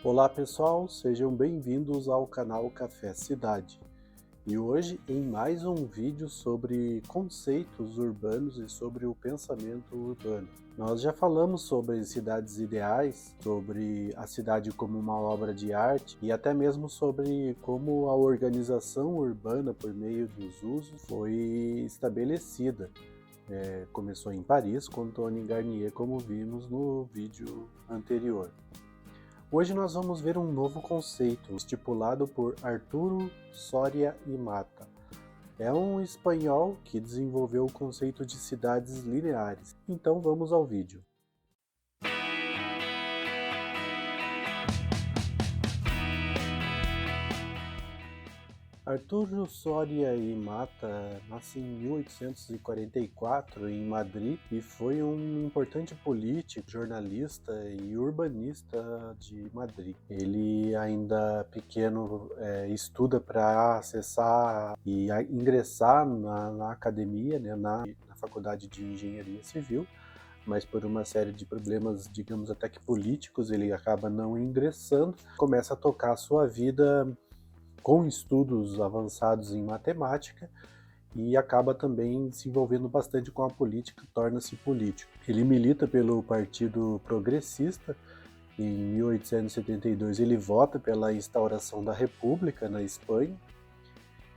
Olá pessoal, sejam bem-vindos ao canal Café Cidade. E hoje em mais um vídeo sobre conceitos urbanos e sobre o pensamento urbano. Nós já falamos sobre cidades ideais, sobre a cidade como uma obra de arte e até mesmo sobre como a organização urbana por meio dos usos foi estabelecida. Começou em Paris com Tony Garnier, como vimos no vídeo anterior. Hoje nós vamos ver um novo conceito estipulado por Arturo Soria y Mata. É um espanhol que desenvolveu o conceito de cidades lineares. Então vamos ao vídeo. Arturo Soria y Mata nasce em 1844 em Madrid e foi um importante político, jornalista e urbanista de Madrid. Ele, ainda pequeno, estuda para acessar e ingressar na academia, né, na Faculdade de Engenharia Civil, mas por uma série de problemas, digamos até que políticos, ele acaba não ingressando, começa a tocar a sua vida com estudos avançados em matemática e acaba também se envolvendo bastante com a política, torna-se político. Ele milita pelo Partido Progressista. Em 1872 ele vota pela instauração da República na Espanha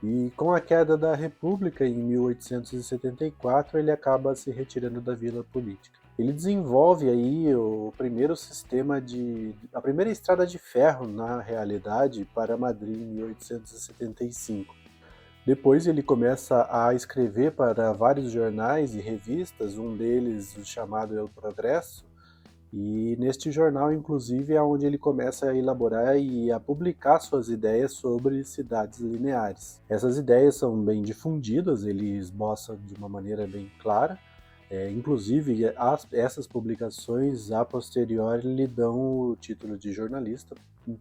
e com a queda da República em 1874 ele acaba se retirando da vida política. Ele desenvolve aí o primeiro a primeira estrada de ferro, na realidade, para Madrid em 1875. Depois ele começa a escrever para vários jornais e revistas, um deles o chamado El Progresso, e neste jornal, inclusive, é onde ele começa a elaborar e a publicar suas ideias sobre cidades lineares. Essas ideias são bem difundidas, ele esboça de uma maneira bem clara. Inclusive, essas publicações, a posteriori, lhe dão o título de jornalista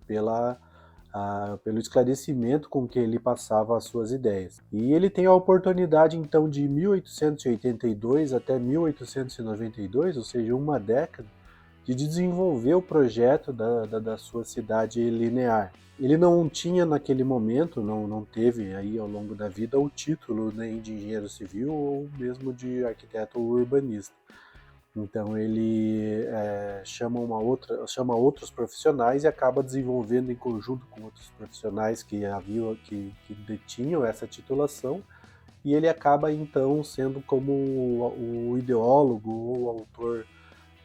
pelo esclarecimento com que ele passava as suas ideias. E ele tem a oportunidade, então, de 1882 até 1892, ou seja, uma década, de desenvolver o projeto da sua cidade linear. Ele não tinha naquele momento, não teve aí ao longo da vida o título nem de engenheiro civil ou mesmo de arquiteto ou urbanista. Então ele chama outros profissionais e acaba desenvolvendo em conjunto com outros profissionais que detinham essa titulação, e ele acaba então sendo como o ideólogo ou autor,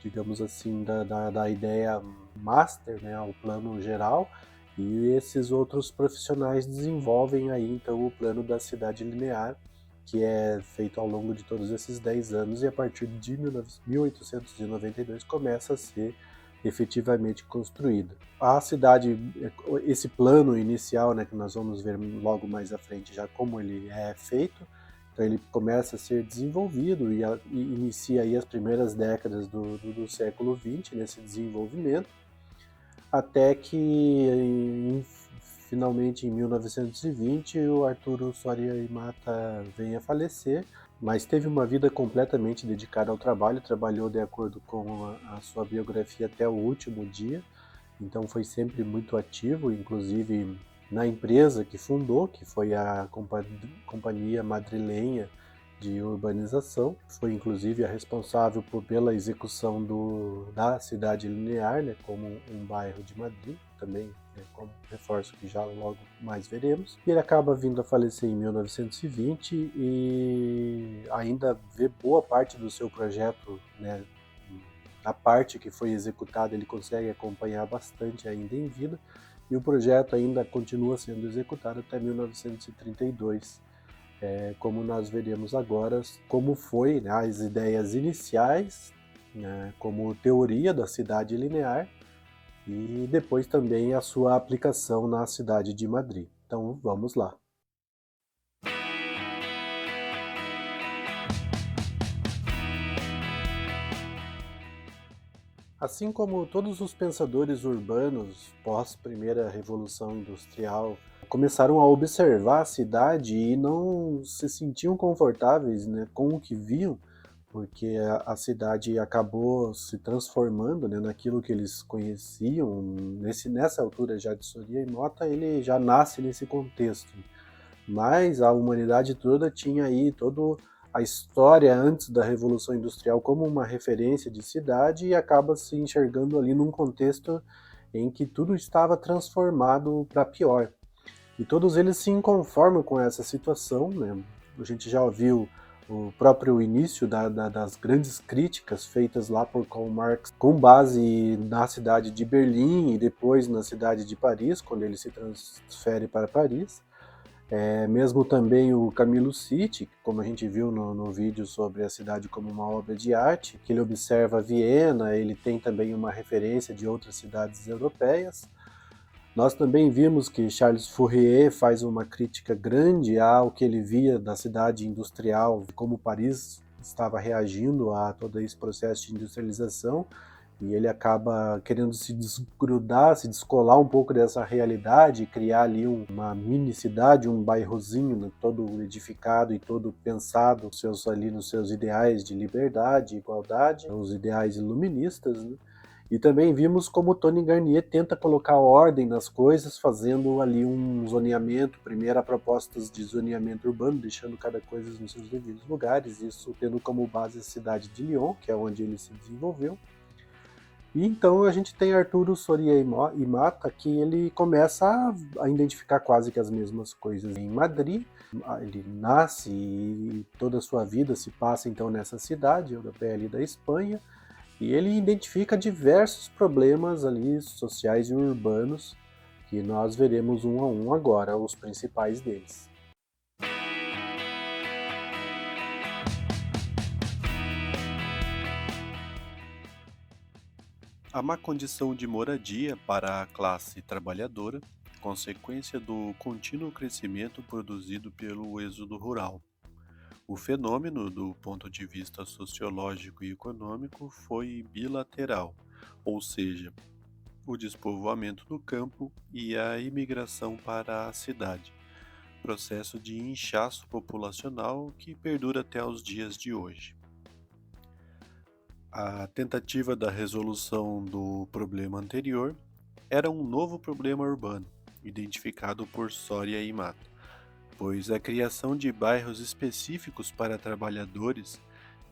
digamos assim, da ideia master, né, o plano geral, e esses outros profissionais desenvolvem aí então o plano da cidade linear, que é feito ao longo de todos esses 10 anos e a partir de 1892 começa a ser efetivamente construída. A cidade, esse plano inicial, né, que nós vamos ver logo mais à frente já como ele é feito, então ele começa a ser desenvolvido e inicia aí as primeiras décadas do século XX nesse desenvolvimento, até que finalmente em 1920 o Arturo Soria y Mata vem a falecer, mas teve uma vida completamente dedicada ao trabalho, trabalhou de acordo com a sua biografia até o último dia, então foi sempre muito ativo, inclusive na empresa que fundou, que foi a Companhia Madrilenha de Urbanização, foi inclusive a responsável pela execução da cidade linear, né, como um bairro de Madrid, também, né, como reforço que já logo mais veremos. E ele acaba vindo a falecer em 1920 e ainda vê boa parte do seu projeto, né, a parte que foi executada ele consegue acompanhar bastante ainda em vida, e o projeto ainda continua sendo executado até 1932, como nós veremos agora, como foi, né, as ideias iniciais, né, como teoria da cidade linear, e depois também a sua aplicação na cidade de Madrid. Então vamos lá. Assim como todos os pensadores urbanos pós-primeira revolução industrial começaram a observar a cidade e não se sentiam confortáveis, né, com o que viam, porque a cidade acabou se transformando, né, naquilo que eles conheciam. Nessa altura já de Soria e Mota, ele já nasce nesse contexto. Mas a humanidade toda tinha aí toda a história antes da Revolução Industrial como uma referência de cidade e acaba se enxergando ali num contexto em que tudo estava transformado para pior. E todos eles se inconformam com essa situação, né? A gente já ouviu o próprio início das grandes críticas feitas lá por Karl Marx, com base na cidade de Berlim e depois na cidade de Paris, quando ele se transfere para Paris. Mesmo também o Camilo Sitti, como a gente viu no vídeo sobre a cidade como uma obra de arte, que ele observa Viena, ele tem também uma referência de outras cidades europeias. Nós também vimos que Charles Fourier faz uma crítica grande ao que ele via da cidade industrial, como Paris estava reagindo a todo esse processo de industrialização, e ele acaba querendo se desgrudar, se descolar um pouco dessa realidade e criar ali uma mini cidade, um bairrozinho, né, todo edificado e todo pensado nos seus ideais de liberdade, igualdade, os ideais iluministas, né? E também vimos como Tony Garnier tenta colocar ordem nas coisas, fazendo ali um zoneamento, primeiro a propostas de zoneamento urbano, deixando cada coisa nos seus devidos lugares, isso tendo como base a cidade de Lyon, que é onde ele se desenvolveu. E então a gente tem Arturo Soria e Mata, que ele começa a identificar quase que as mesmas coisas em Madrid. Ele nasce e toda a sua vida se passa então nessa cidade europeia ali da Espanha, e ele identifica diversos problemas ali sociais e urbanos, que nós veremos um a um agora, os principais deles. A má condição de moradia para a classe trabalhadora, consequência do contínuo crescimento produzido pelo êxodo rural. O fenômeno, do ponto de vista sociológico e econômico, foi bilateral, ou seja, o despovoamento do campo e a imigração para a cidade, processo de inchaço populacional que perdura até os dias de hoje. A tentativa da resolução do problema anterior era um novo problema urbano, identificado por Soria e Mata, pois a criação de bairros específicos para trabalhadores,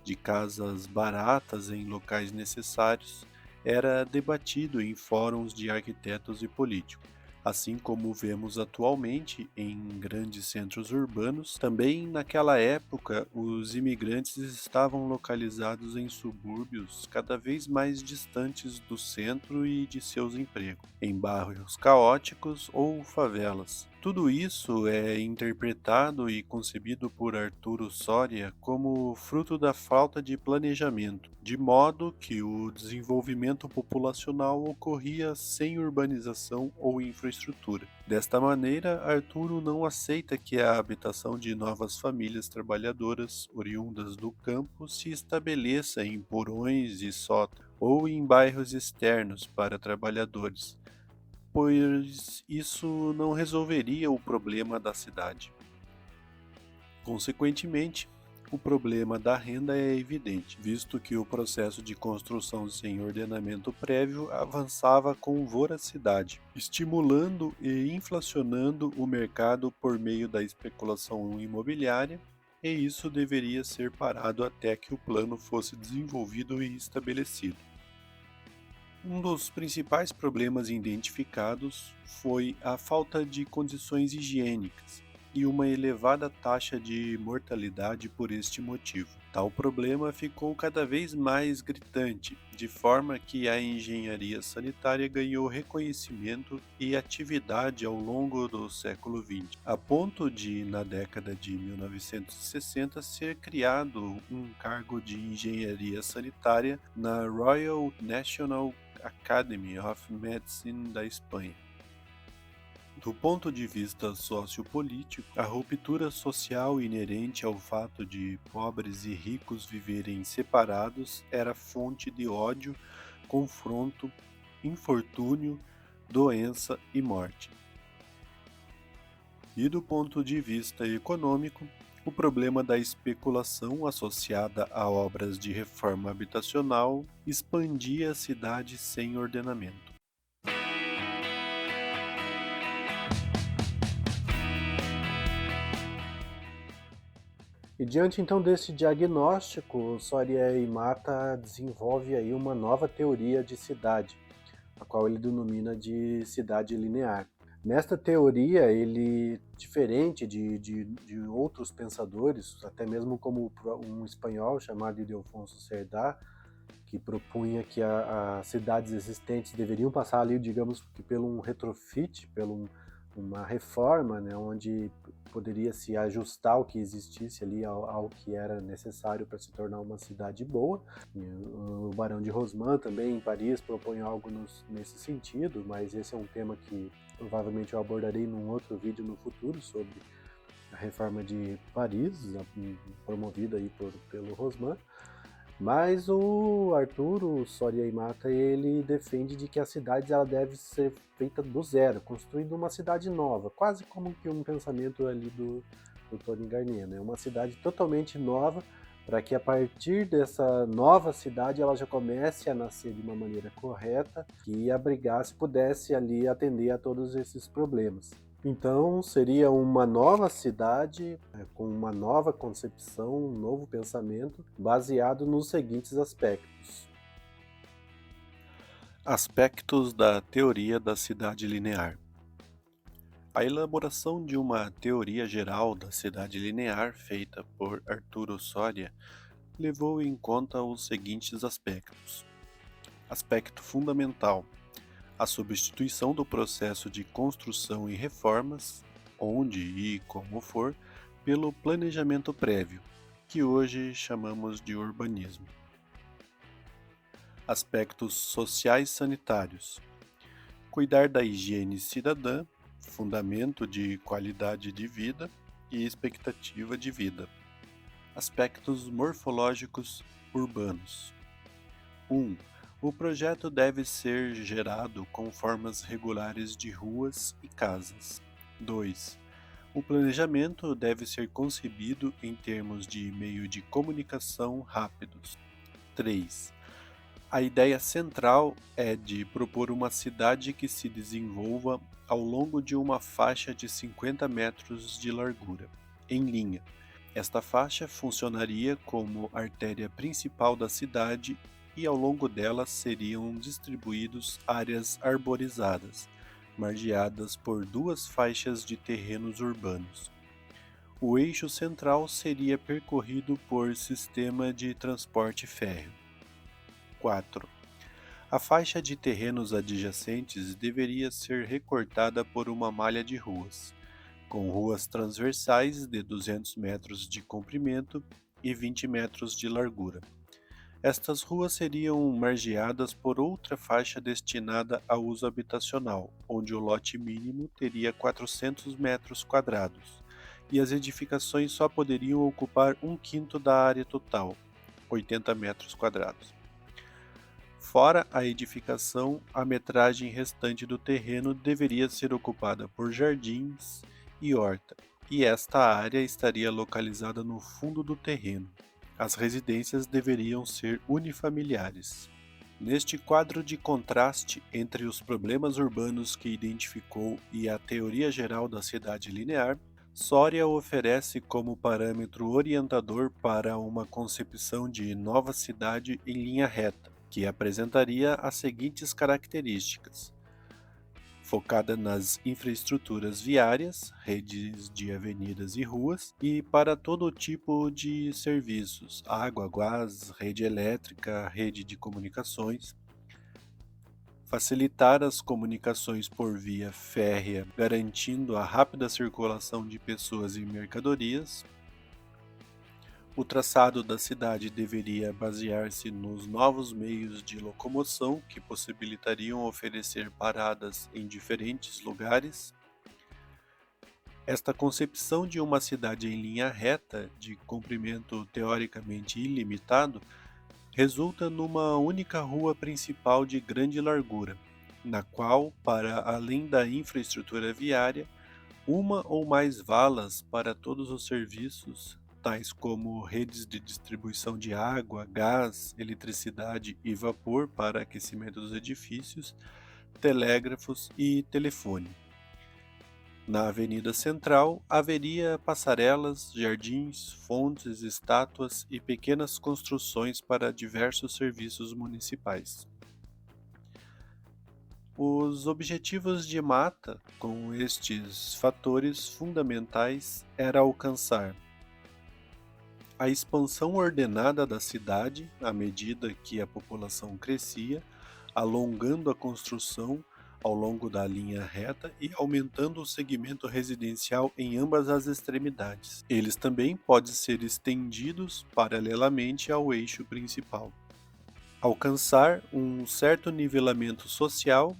de casas baratas em locais necessários, era debatido em fóruns de arquitetos e políticos. Assim como vemos atualmente em grandes centros urbanos, também naquela época os imigrantes estavam localizados em subúrbios cada vez mais distantes do centro e de seus empregos, em bairros caóticos ou favelas. Tudo isso é interpretado e concebido por Arturo Soria como fruto da falta de planejamento, de modo que o desenvolvimento populacional ocorria sem urbanização ou infraestrutura. Desta maneira, Arturo não aceita que a habitação de novas famílias trabalhadoras oriundas do campo se estabeleça em porões e sótãos ou em bairros externos para trabalhadores, pois isso não resolveria o problema da cidade. Consequentemente, o problema da renda é evidente, visto que o processo de construção sem ordenamento prévio avançava com voracidade, estimulando e inflacionando o mercado por meio da especulação imobiliária, e isso deveria ser parado até que o plano fosse desenvolvido e estabelecido. Um dos principais problemas identificados foi a falta de condições higiênicas e uma elevada taxa de mortalidade por este motivo. Tal problema ficou cada vez mais gritante, de forma que a engenharia sanitária ganhou reconhecimento e atividade ao longo do século XX, a ponto de, na década de 1960, ser criado um cargo de engenharia sanitária na Royal National Academy of Medicine da Espanha. Do ponto de vista sociopolítico, a ruptura social inerente ao fato de pobres e ricos viverem separados era fonte de ódio, confronto, infortúnio, doença e morte. E do ponto de vista econômico, O problema da especulação associada a obras de reforma habitacional expandia a cidade sem ordenamento. E diante então desse diagnóstico, Soria e Mata desenvolve aí uma nova teoria de cidade, a qual ele denomina de cidade linear. Nesta teoria, ele, diferente de outros pensadores, até mesmo como um espanhol chamado Ildefonso Cerdá, que propunha que as cidades existentes deveriam passar ali, digamos, pelo um retrofit, uma reforma, né, onde poderia se ajustar o que existisse ali ao que era necessário para se tornar uma cidade boa. O Barão de Haussmann também, em Paris, propõe algo nesse sentido, mas esse é um tema que provavelmente eu abordarei num outro vídeo no futuro sobre a reforma de Paris, promovida aí pelo Haussmann. Mas o Arturo Soria e Mata, ele defende de que a cidade ela deve ser feita do zero, construindo uma cidade nova, quase como que um pensamento ali do Tony Garnier, né? Uma cidade totalmente nova, para que a partir dessa nova cidade ela já comece a nascer de uma maneira correta, que abrigasse, pudesse ali atender a todos esses problemas. Então seria uma nova cidade, com uma nova concepção, um novo pensamento, baseado nos seguintes aspectos. Aspectos da teoria da cidade linear. A elaboração de uma teoria geral da cidade linear feita por Arturo Soria levou em conta os seguintes aspectos. Aspecto fundamental: a substituição do processo de construção e reformas, onde e como for, pelo planejamento prévio, que hoje chamamos de urbanismo. Aspectos sociais sanitários: cuidar da higiene cidadã, fundamento de qualidade de vida e expectativa de vida. Aspectos morfológicos urbanos. 1. O projeto deve ser gerado com formas regulares de ruas e casas. 2. O planejamento deve ser concebido em termos de meio de comunicação rápidos. 3. A ideia central é de propor uma cidade que se desenvolva ao longo de uma faixa de 50 metros de largura, em linha. Esta faixa funcionaria como artéria principal da cidade e ao longo dela seriam distribuídos áreas arborizadas, margeadas por duas faixas de terrenos urbanos. O eixo central seria percorrido por sistema de transporte férreo. 4. A faixa de terrenos adjacentes deveria ser recortada por uma malha de ruas, com ruas transversais de 200 metros de comprimento e 20 metros de largura. Estas ruas seriam margeadas por outra faixa destinada a uso habitacional, onde o lote mínimo teria 400 metros quadrados, e as edificações só poderiam ocupar 1/5 da área total, 80 metros quadrados. Fora a edificação, a metragem restante do terreno deveria ser ocupada por jardins e horta, e esta área estaria localizada no fundo do terreno. As residências deveriam ser unifamiliares. Neste quadro de contraste entre os problemas urbanos que identificou e a teoria geral da cidade linear, Soria oferece como parâmetro orientador para uma concepção de nova cidade em linha reta, que apresentaria as seguintes características: focada nas infraestruturas viárias, redes de avenidas e ruas, e para todo tipo de serviços, água, gás, rede elétrica, rede de comunicações. Facilitar as comunicações por via férrea, garantindo a rápida circulação de pessoas e mercadorias. O traçado da cidade deveria basear-se nos novos meios de locomoção que possibilitariam oferecer paradas em diferentes lugares. Esta concepção de uma cidade em linha reta, de comprimento teoricamente ilimitado, resulta numa única rua principal de grande largura, na qual, para além da infraestrutura viária, Uma ou mais valas para todos os serviços, tais como redes de distribuição de água, gás, eletricidade e vapor para aquecimento dos edifícios, telégrafos e telefone. Na Avenida Central haveria passarelas, jardins, fontes, estátuas e pequenas construções para diversos serviços municipais. Os objetivos de Mata, com estes fatores fundamentais, era alcançar a expansão ordenada da cidade à medida que a população crescia, alongando a construção ao longo da linha reta e aumentando o segmento residencial em ambas as extremidades. Eles também podem ser estendidos paralelamente ao eixo principal. Alcançar um certo nivelamento social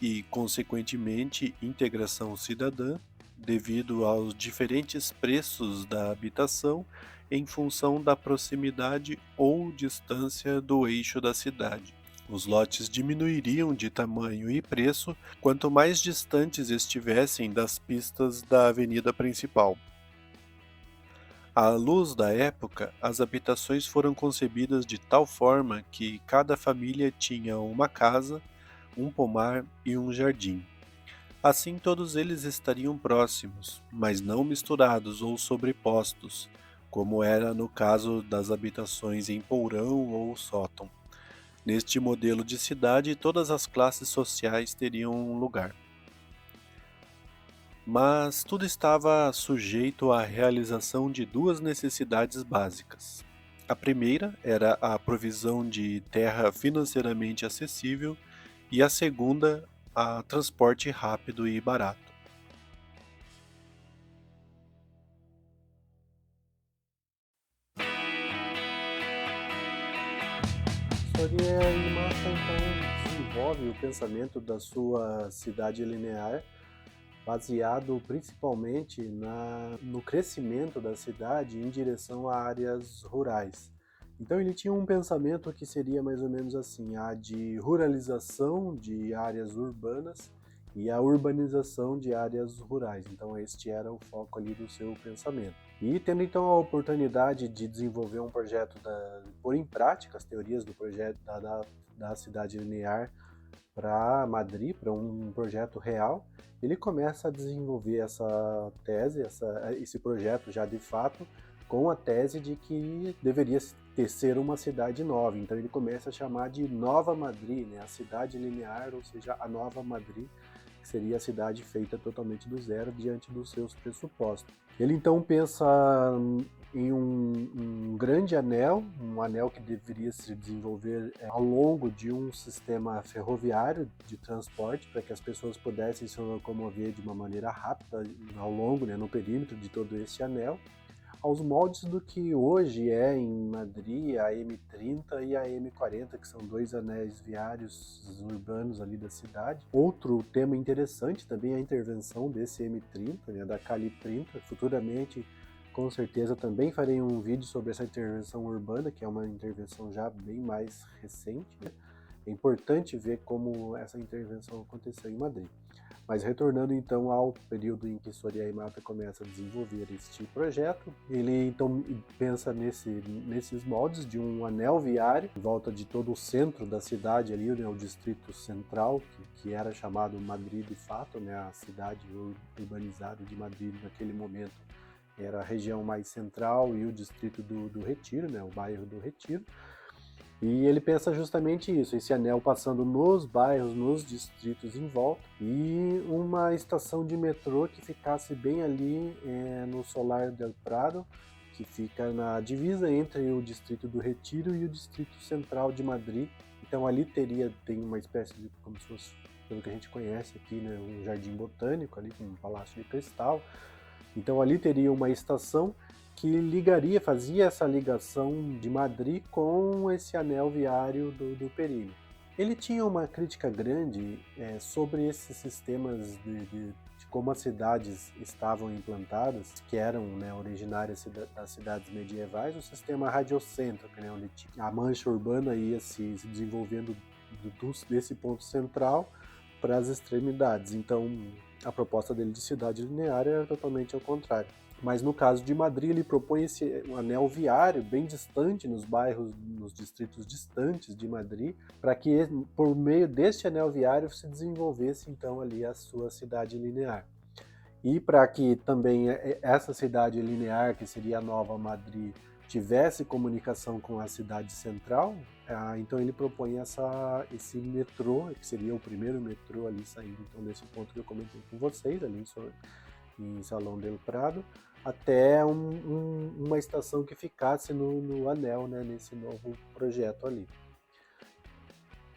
e, consequentemente, integração cidadã, devido aos diferentes preços da habitação em função da proximidade ou distância do eixo da cidade. Os lotes diminuiriam de tamanho e preço quanto mais distantes estivessem das pistas da avenida principal. À luz da época, as habitações foram concebidas de tal forma que cada família tinha uma casa, um pomar e um jardim. Assim todos eles estariam próximos, mas não misturados ou sobrepostos, como era no caso das habitações em porão ou sótão. Neste modelo de cidade, todas as classes sociais teriam um lugar. Mas tudo estava sujeito à realização de duas necessidades básicas. A primeira era a provisão de terra financeiramente acessível e a segunda, a transporte rápido e barato. Soria Imata então desenvolve o pensamento da sua cidade linear, baseado principalmente no crescimento da cidade em direção a áreas rurais. Então ele tinha um pensamento que seria mais ou menos assim, a de ruralização de áreas urbanas e a urbanização de áreas rurais. Então este era o foco ali do seu pensamento. E tendo então a oportunidade de desenvolver um projeto, pôr em prática as teorias do projeto da cidade linear para Madrid, para um projeto real, ele começa a desenvolver essa tese, esse projeto já de fato, com a tese de que deveria ser uma cidade nova. Então ele começa a chamar de Nova Madrid, né? A cidade linear, ou seja, a Nova Madrid, que seria a cidade feita totalmente do zero diante dos seus pressupostos. Ele então pensa em um grande anel, um anel que deveria se desenvolver ao longo de um sistema ferroviário de transporte, para que as pessoas pudessem se locomover de uma maneira rápida ao longo, né, no perímetro de todo esse anel, aos moldes do que hoje é em Madrid a M30 e a M40, que são dois anéis viários urbanos ali da cidade. Outro tema interessante também é a intervenção desse M30, né, da Cali 30. Futuramente, com certeza, também farei um vídeo sobre essa intervenção urbana, que é uma intervenção já bem mais recente, né? É importante ver como essa intervenção aconteceu em Madrid. Mas retornando então ao período em que Soria Imata começa a desenvolver este projeto, ele então pensa nesses moldes de um anel viário em volta de todo o centro da cidade ali, né, o distrito central, que era chamado Madrid de fato, né, a cidade urbanizada de Madrid naquele momento era a região mais central e o distrito do Retiro, né, o bairro do Retiro. E ele pensa justamente isso, esse anel passando nos bairros, nos distritos em volta, e uma estação de metrô que ficasse bem ali no Solar del Prado, que fica na divisa entre o distrito do Retiro e o distrito central de Madrid. Então ali tem uma espécie de, como se fosse, pelo que a gente conhece aqui, né, um jardim botânico ali com um palácio de cristal. Então ali teria uma estação que fazia essa ligação de Madrid com esse anel viário do perímetro. Ele tinha uma crítica grande sobre esses sistemas de como as cidades estavam implantadas, que eram, né, originárias das cidades medievais, o sistema radiocêntrico, né, onde a mancha urbana ia se desenvolvendo desse ponto central para as extremidades. Então, a proposta dele de cidade linear era totalmente ao contrário. Mas no caso de Madrid, ele propõe esse anel viário bem distante, nos bairros, nos distritos distantes de Madrid, para que por meio deste anel viário se desenvolvesse então ali a sua cidade linear. E para que também essa cidade linear, que seria a Nova Madrid, tivesse comunicação com a cidade central, então ele propõe esse metrô, que seria o primeiro metrô ali saindo então desse ponto que eu comentei com vocês, ali em Salão del Prado, até uma estação que ficasse no anel, né, nesse novo projeto ali.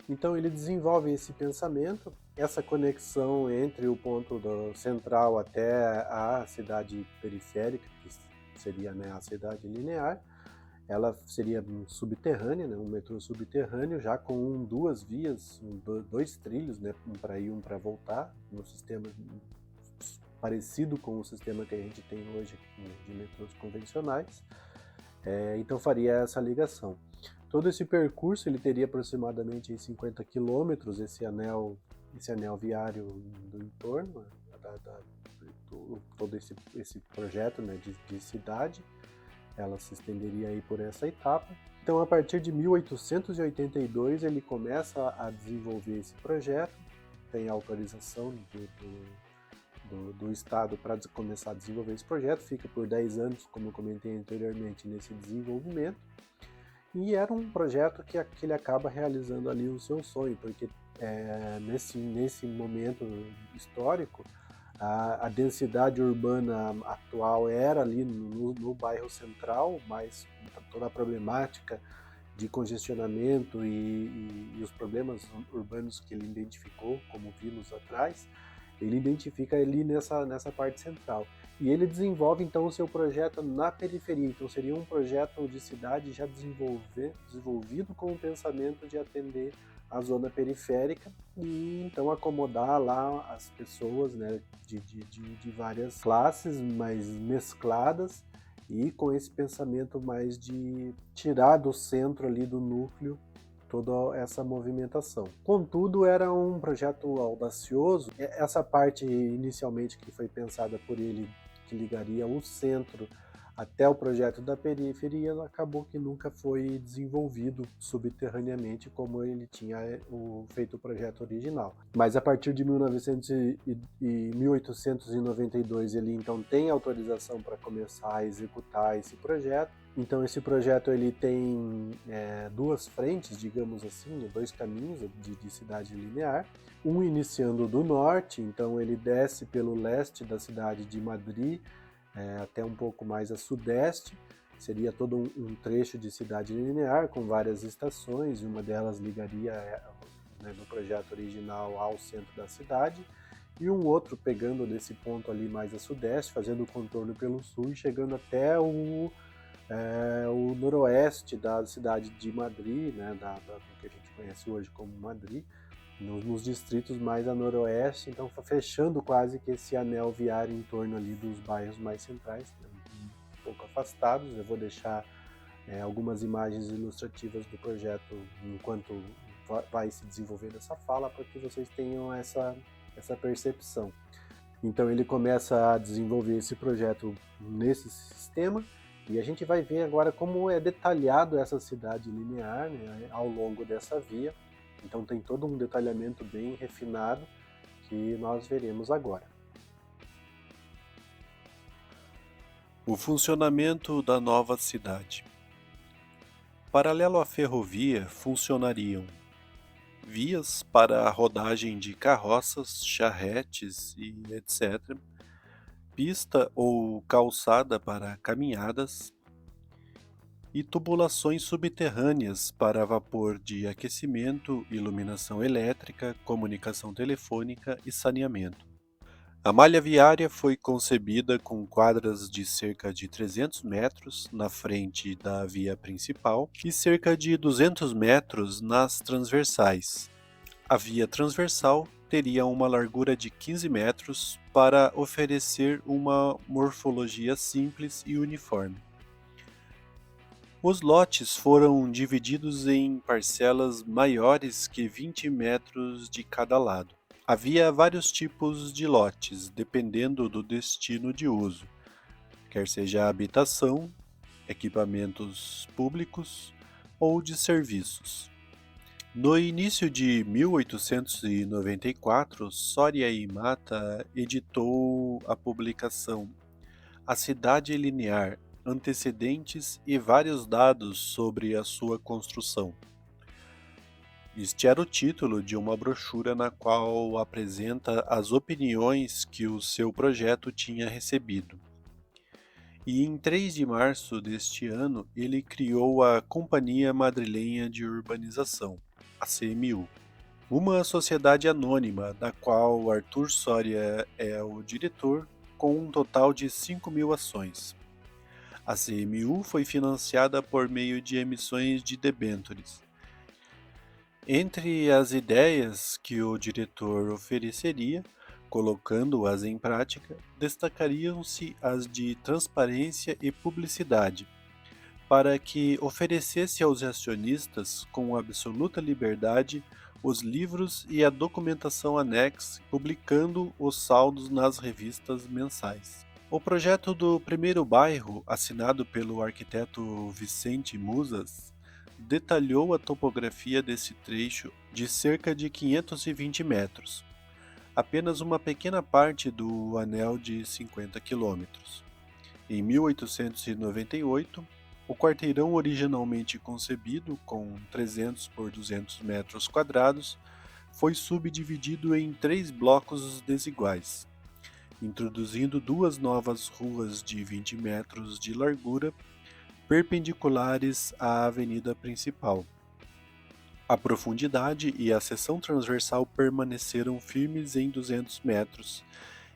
Então ele desenvolve esse pensamento, essa conexão entre o ponto central até a cidade periférica, que seria, né, a cidade linear. Ela seria subterrânea, né, um metrô subterrâneo, já com duas vias, dois trilhos, né, um para ir, um para voltar, no sistema parecido com o sistema que a gente tem hoje de metrôs convencionais. Então faria essa ligação. Todo esse percurso ele teria aproximadamente 50 quilômetros, esse anel viário do entorno, todo esse projeto, né, de cidade. Ela se estenderia aí por essa etapa. Então, a partir de 1882, ele começa a desenvolver esse projeto, tem autorização do Estado para começar a desenvolver esse projeto, fica por 10 anos, como eu comentei anteriormente, nesse desenvolvimento, e era um projeto que ele acaba realizando ali o seu sonho, porque nesse momento histórico, a densidade urbana atual era ali no bairro central, mas toda a problemática de congestionamento e os problemas urbanos que ele identificou, como vimos atrás, ele identifica ali nessa parte central. E ele desenvolve então o seu projeto na periferia, então seria um projeto de cidade já desenvolvido com o pensamento de atender a zona periférica e então acomodar lá as pessoas, né, de várias classes, mas mescladas e com esse pensamento mais de tirar do centro ali do núcleo toda essa movimentação. Contudo, era um projeto audacioso. Essa parte inicialmente que foi pensada por ele, que ligaria o centro até o projeto da periferia, acabou que nunca foi desenvolvido subterraneamente como ele tinha feito o projeto original. Mas a partir de 1892 ele então tem autorização para começar a executar esse projeto. Então esse projeto ele tem duas frentes, digamos assim, dois caminhos de cidade linear. Um iniciando do norte, então ele desce pelo leste da cidade de Madrid, até um pouco mais a sudeste, seria todo um trecho de cidade linear com várias estações, e uma delas ligaria no projeto original ao centro da cidade, e um outro pegando desse ponto ali mais a sudeste, fazendo o contorno pelo sul e chegando até o noroeste da cidade de Madrid, né, do que a gente conhece hoje como Madrid, nos distritos mais a noroeste, então fechando quase que esse anel viário em torno ali dos bairros mais centrais, né, um pouco afastados. Eu vou deixar algumas imagens ilustrativas do projeto enquanto vai se desenvolvendo essa fala, para que vocês tenham essa percepção. Então ele começa a desenvolver esse projeto nesse sistema, e a gente vai ver agora como é detalhado essa cidade linear, né, ao longo dessa via. Então tem todo um detalhamento bem refinado que nós veremos agora. O funcionamento da nova cidade. Paralelo à ferrovia funcionariam vias para a rodagem de carroças, charretes e etc., pista ou calçada para caminhadas, e tubulações subterrâneas para vapor de aquecimento, iluminação elétrica, comunicação telefônica e saneamento. A malha viária foi concebida com quadras de cerca de 300 metros na frente da via principal e cerca de 200 metros nas transversais. A via transversal teria uma largura de 15 metros para oferecer uma morfologia simples e uniforme. Os lotes foram divididos em parcelas maiores que 20 metros de cada lado. Havia vários tipos de lotes, dependendo do destino de uso, quer seja habitação, equipamentos públicos ou de serviços. No início de 1894, Soria e Mata editou a publicação A Cidade Linear, Antecedentes e vários dados sobre a sua construção. Este era o título de uma brochura na qual apresenta as opiniões que o seu projeto tinha recebido. E em 3 de março deste ano, ele criou a Companhia Madrilenha de Urbanização, a CMU, uma sociedade anônima da qual Arthur Soria é o diretor, com um total de 5.000 ações. A CMU foi financiada por meio de emissões de debêntures. Entre as ideias que o diretor ofereceria, colocando-as em prática, destacariam-se as de transparência e publicidade, para que oferecesse aos acionistas, com absoluta liberdade, os livros e a documentação anexa, publicando os saldos nas revistas mensais. O projeto do primeiro bairro, assinado pelo arquiteto Vicente Musas, detalhou a topografia desse trecho de cerca de 520 metros, apenas uma pequena parte do anel de 50 quilômetros. Em 1898, o quarteirão originalmente concebido, com 300 por 200 metros quadrados, foi subdividido em 3 blocos desiguais, introduzindo 2 novas ruas de 20 metros de largura, perpendiculares à avenida principal. A profundidade e a seção transversal permaneceram firmes em 200 metros,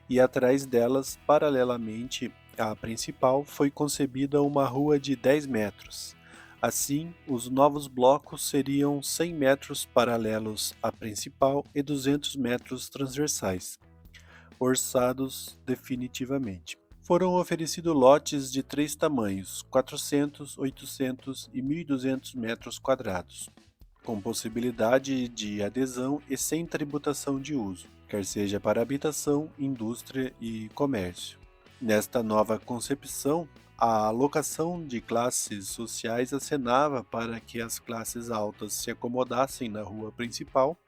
e atrás delas, paralelamente à principal, foi concebida uma rua de 10 metros. Assim, os novos blocos seriam 100 metros paralelos à principal e 200 metros transversais, orçados definitivamente. Foram oferecidos lotes de 3 tamanhos, 400, 800 e 1.200 metros quadrados, com possibilidade de adesão e sem tributação de uso, quer seja para habitação, indústria e comércio. Nesta nova concepção, a alocação de classes sociais acenava para que as classes altas se acomodassem na rua principal,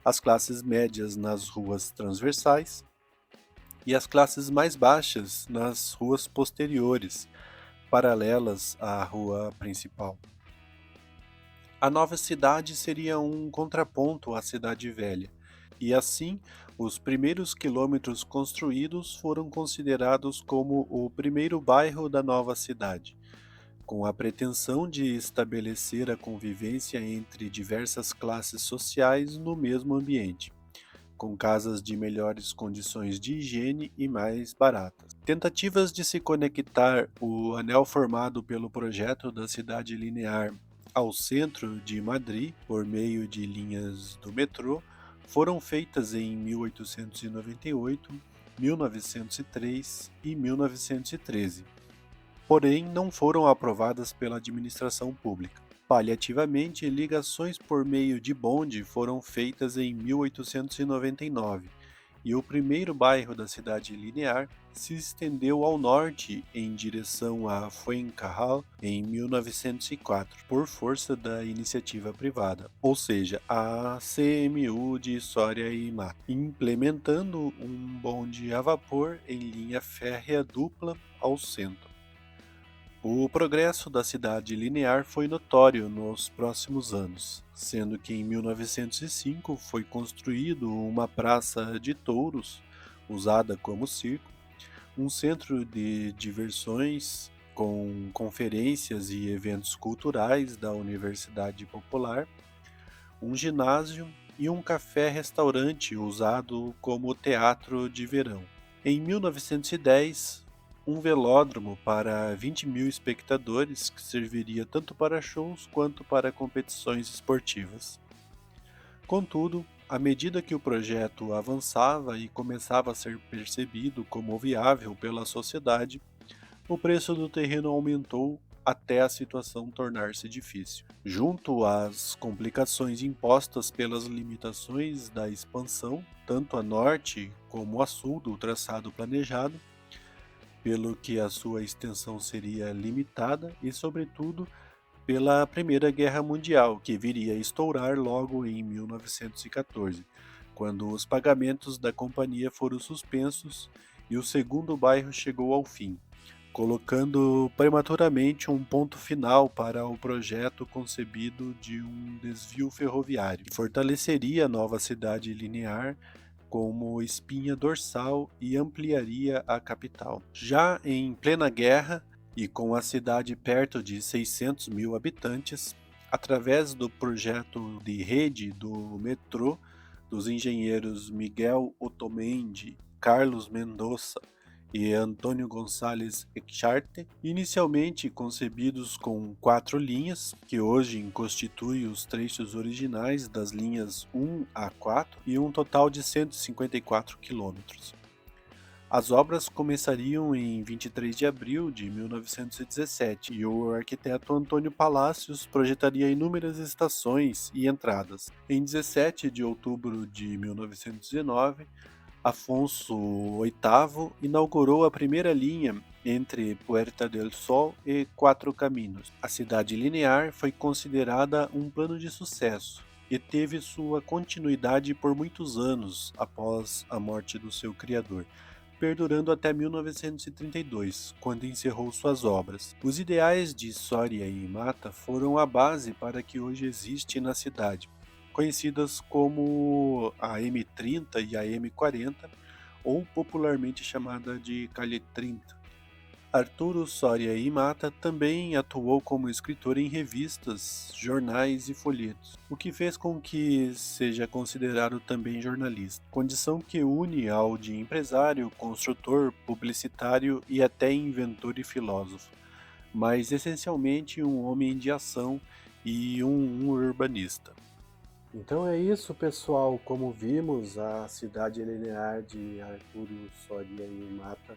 as classes médias nas ruas transversais e as classes mais baixas nas ruas posteriores, paralelas à rua principal. A nova cidade seria um contraponto à cidade velha, e assim, os primeiros quilômetros construídos foram considerados como o primeiro bairro da nova cidade, com a pretensão de estabelecer a convivência entre diversas classes sociais no mesmo ambiente, com casas de melhores condições de higiene e mais baratas. Tentativas de se conectar o anel formado pelo projeto da cidade linear ao centro de Madrid por meio de linhas do metrô foram feitas em 1898, 1903 e 1913, porém não foram aprovadas pela administração pública. Paliativamente, ligações por meio de bonde foram feitas em 1899, e o primeiro bairro da cidade linear se estendeu ao norte em direção a Fuencarral em 1904, por força da iniciativa privada, ou seja, a CMU de Soria e Mata, implementando um bonde a vapor em linha férrea dupla ao centro. O progresso da cidade linear foi notório nos próximos anos, sendo que em 1905 foi construído uma praça de touros, usada como circo, um centro de diversões com conferências e eventos culturais da Universidade Popular, um ginásio e um café-restaurante usado como teatro de verão. Em 1910, um velódromo para 20.000 espectadores que serviria tanto para shows quanto para competições esportivas. Contudo, à medida que o projeto avançava e começava a ser percebido como viável pela sociedade, o preço do terreno aumentou até a situação tornar-se difícil. Junto às complicações impostas pelas limitações da expansão, tanto a norte como a sul do traçado planejado, pelo que a sua extensão seria limitada e, sobretudo, pela Primeira Guerra Mundial, que viria a estourar logo em 1914, quando os pagamentos da companhia foram suspensos e o segundo bairro chegou ao fim, colocando prematuramente um ponto final para o projeto concebido de um desvio ferroviário, que fortaleceria a nova cidade linear como espinha dorsal e ampliaria a capital. Já em plena guerra, e com a cidade perto de 600 mil habitantes, através do projeto de rede do metrô dos engenheiros Miguel Otomendi, Carlos Mendonça e Antônio Gonçalves Echarte, inicialmente concebidos com 4 linhas, que hoje constituem os trechos originais das linhas 1 a 4 e um total de 154 quilômetros. As obras começariam em 23 de abril de 1917 e o arquiteto Antônio Palácios projetaria inúmeras estações e entradas. Em 17 de outubro de 1919, Afonso VIII inaugurou a primeira linha entre Puerta del Sol e Quatro Caminhos. A cidade linear foi considerada um plano de sucesso e teve sua continuidade por muitos anos após a morte do seu criador, perdurando até 1932, quando encerrou suas obras. Os ideais de Soria e Mata foram a base para que hoje existe na cidade, conhecidas como a M30 e a M40, ou popularmente chamada de Calle 30. Arturo Soria e Mata também atuou como escritor em revistas, jornais e folhetos, o que fez com que seja considerado também jornalista, condição que une ao de empresário, construtor, publicitário e até inventor e filósofo, mas essencialmente um homem de ação e um urbanista. Então é isso, pessoal. Como vimos, a cidade linear de Arturo Soria e Mata,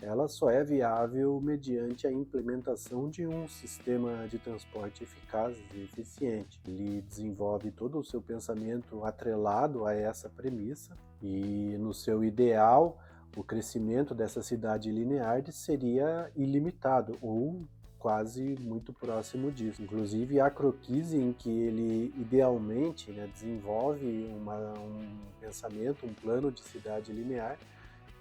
ela só é viável mediante a implementação de um sistema de transporte eficaz e eficiente. Ele desenvolve todo o seu pensamento atrelado a essa premissa e, no seu ideal, o crescimento dessa cidade linear seria ilimitado ou quase muito próximo disso. Inclusive, há croquis em que ele idealmente, desenvolve um pensamento, um plano de cidade linear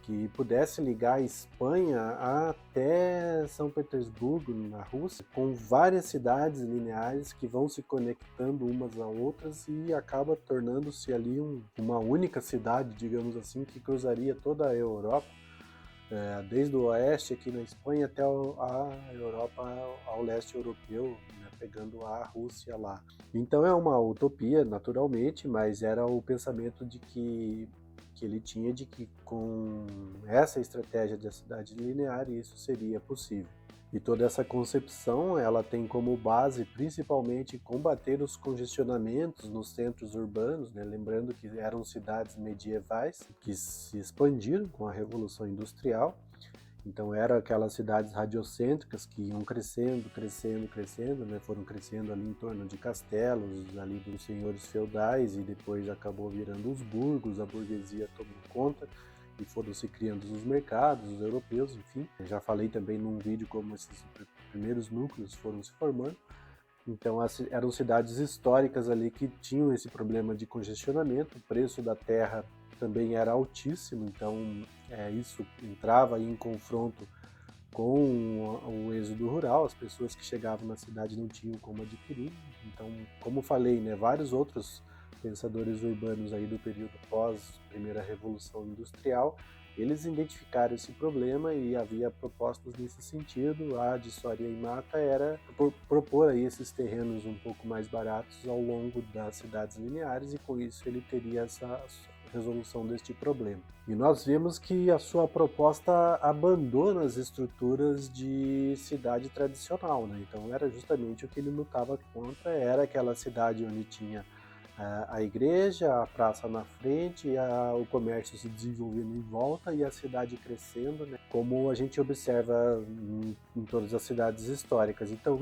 que pudesse ligar a Espanha até São Petersburgo, na Rússia, com várias cidades lineares que vão se conectando umas a outras e acaba tornando-se ali uma única cidade, digamos assim, que cruzaria toda a Europa, desde o oeste aqui na Espanha até a Europa ao leste europeu, pegando a Rússia lá. Então é uma utopia, naturalmente, mas era o pensamento de que ele tinha de que com essa estratégia de cidade linear isso seria possível. E toda essa concepção, ela tem como base principalmente combater os congestionamentos nos centros urbanos, lembrando que eram cidades medievais que se expandiram com a Revolução Industrial. Então eram aquelas cidades radiocêntricas que iam crescendo, foram crescendo ali em torno de castelos, ali dos senhores feudais, e depois acabou virando os burgos, a burguesia tomou conta e foram se criando os mercados, os europeus, enfim. Eu já falei também num vídeo como esses primeiros núcleos foram se formando. Então eram cidades históricas ali que tinham esse problema de congestionamento, o preço da terra também era altíssimo, então isso entrava em confronto com o êxodo rural, as pessoas que chegavam na cidade não tinham como adquirir. Então, como falei, vários outros pensadores urbanos aí do período pós Primeira Revolução Industrial, eles identificaram esse problema e havia propostas nesse sentido. A de Soria e Mata era propor aí esses terrenos um pouco mais baratos ao longo das cidades lineares, e com isso ele teria essa resolução deste problema. E nós vemos que a sua proposta abandona as estruturas de cidade tradicional, Então era justamente o que ele lutava contra, era aquela cidade onde tinha a igreja, a praça na frente, o comércio se desenvolvendo em volta e a cidade crescendo, né? Como a gente observa em todas as cidades históricas. Então,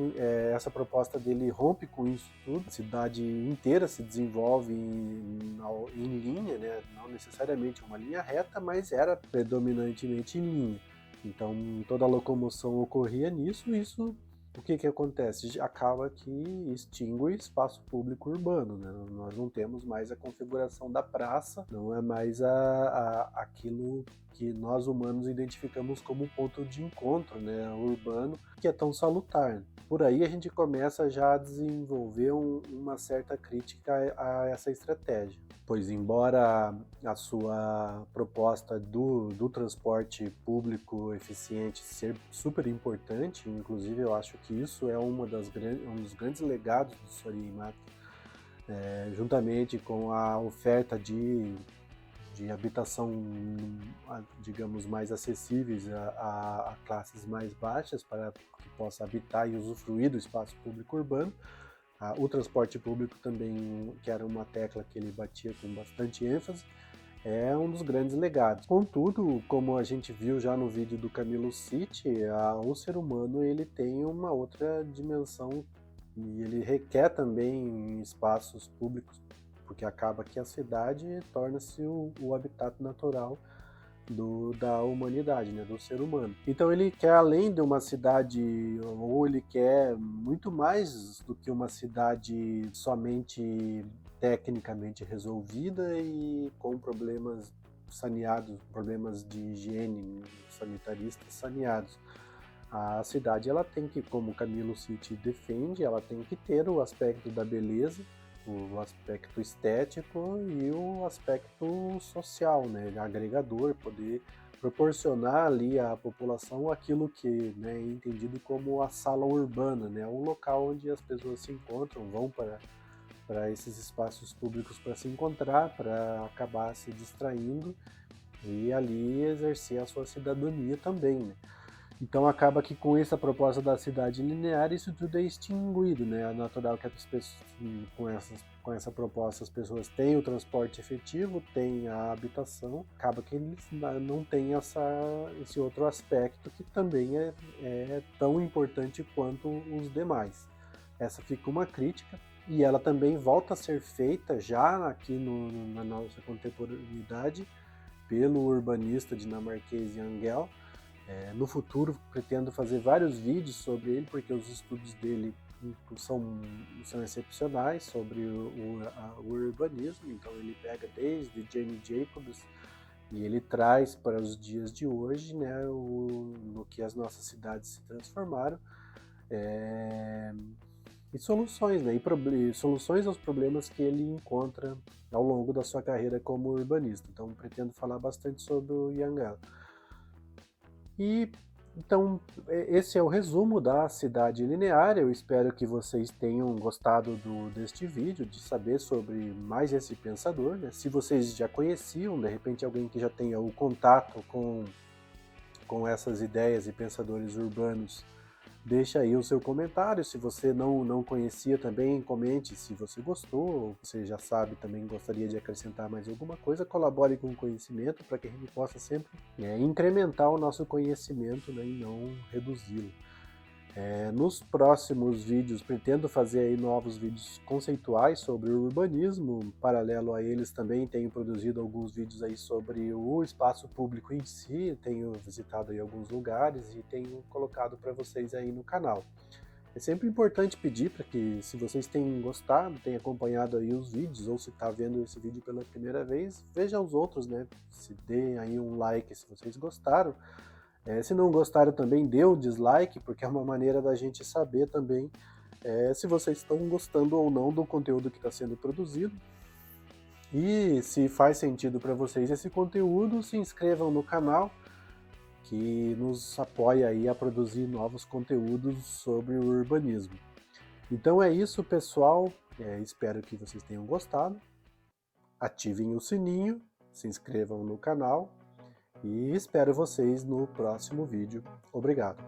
essa proposta dele rompe com isso tudo. A cidade inteira se desenvolve em linha, né? Não necessariamente uma linha reta, mas era predominantemente em linha. Então, toda a locomoção ocorria nisso, isso o que acontece? Acaba que extingue o espaço público urbano, né? Nós não temos mais a configuração da praça, não é mais aquilo que nós humanos identificamos como ponto de encontro, né, urbano, que é tão salutar. Por aí a gente começa já a desenvolver uma certa crítica a essa estratégia. Pois embora a sua proposta do transporte público eficiente ser super importante, inclusive eu acho que isso é um dos grandes legados do Soria Imata, juntamente com a oferta de habitação, digamos, mais acessíveis a classes mais baixas para que possa habitar e usufruir do espaço público urbano. O transporte público também, que era uma tecla que ele batia com bastante ênfase, é um dos grandes legados. Contudo, como a gente viu já no vídeo do Camilo City, o ser humano ele tem uma outra dimensão e ele requer também espaços públicos, porque acaba que a cidade torna-se o habitat natural da humanidade, né, do ser humano. Então ele quer, além de uma cidade, ou ele quer muito mais do que uma cidade somente tecnicamente resolvida e com problemas saneados, problemas de higiene sanitaristas saneados. A cidade ela tem que, como Camilo City defende, ela tem que ter o aspecto da beleza, o aspecto estético e o aspecto social, né, agregador, poder proporcionar ali à população aquilo que, né, é entendido como a sala urbana, né, um local onde as pessoas se encontram, vão para esses espaços públicos para se encontrar, para acabar se distraindo e ali exercer a sua cidadania também, né? Então acaba que com essa proposta da cidade linear isso tudo é extinguido, né? É natural que as pessoas, com essa proposta as pessoas têm o transporte efetivo, têm a habitação, acaba que eles não têm esse outro aspecto que também é tão importante quanto os demais. Essa fica uma crítica e ela também volta a ser feita já aqui na nossa contemporaneidade pelo urbanista dinamarquês Jan Gehl. No futuro pretendo fazer vários vídeos sobre ele, porque os estudos dele são excepcionais sobre o urbanismo. Então ele pega desde Jane Jacobs e ele traz para os dias de hoje, né, no que as nossas cidades se transformaram, e soluções, né, e soluções aos problemas que ele encontra ao longo da sua carreira como urbanista. Então pretendo falar bastante sobre o Jan Gehl. E então esse é o resumo da cidade linear. Eu espero que vocês tenham gostado deste vídeo, de saber sobre mais esse pensador, né? Se vocês já conheciam, de repente alguém que já tenha o contato com essas ideias e pensadores urbanos, deixa aí o seu comentário. Se você não conhecia também, comente se você gostou, ou você já sabe também gostaria de acrescentar mais alguma coisa. Colabore com o conhecimento para que a gente possa sempre incrementar o nosso conhecimento, né, e não reduzi-lo. Nos próximos vídeos pretendo fazer aí novos vídeos conceituais sobre o urbanismo. Paralelo a eles também tenho produzido alguns vídeos aí sobre o espaço público em si, tenho visitado aí alguns lugares e tenho colocado para vocês aí no canal. É sempre importante pedir para que, se vocês têm gostado, têm acompanhado aí os vídeos, ou se está vendo esse vídeo pela primeira vez, veja os outros, né? Se deem aí um like se vocês gostaram. Se não gostaram também, dê o dislike, porque é uma maneira da gente saber também se vocês estão gostando ou não do conteúdo que está sendo produzido. E se faz sentido para vocês esse conteúdo, se inscrevam no canal, que nos apoia aí a produzir novos conteúdos sobre o urbanismo. Então é isso, pessoal. Espero que vocês tenham gostado. Ativem o sininho, se inscrevam no canal. E espero vocês no próximo vídeo. Obrigado.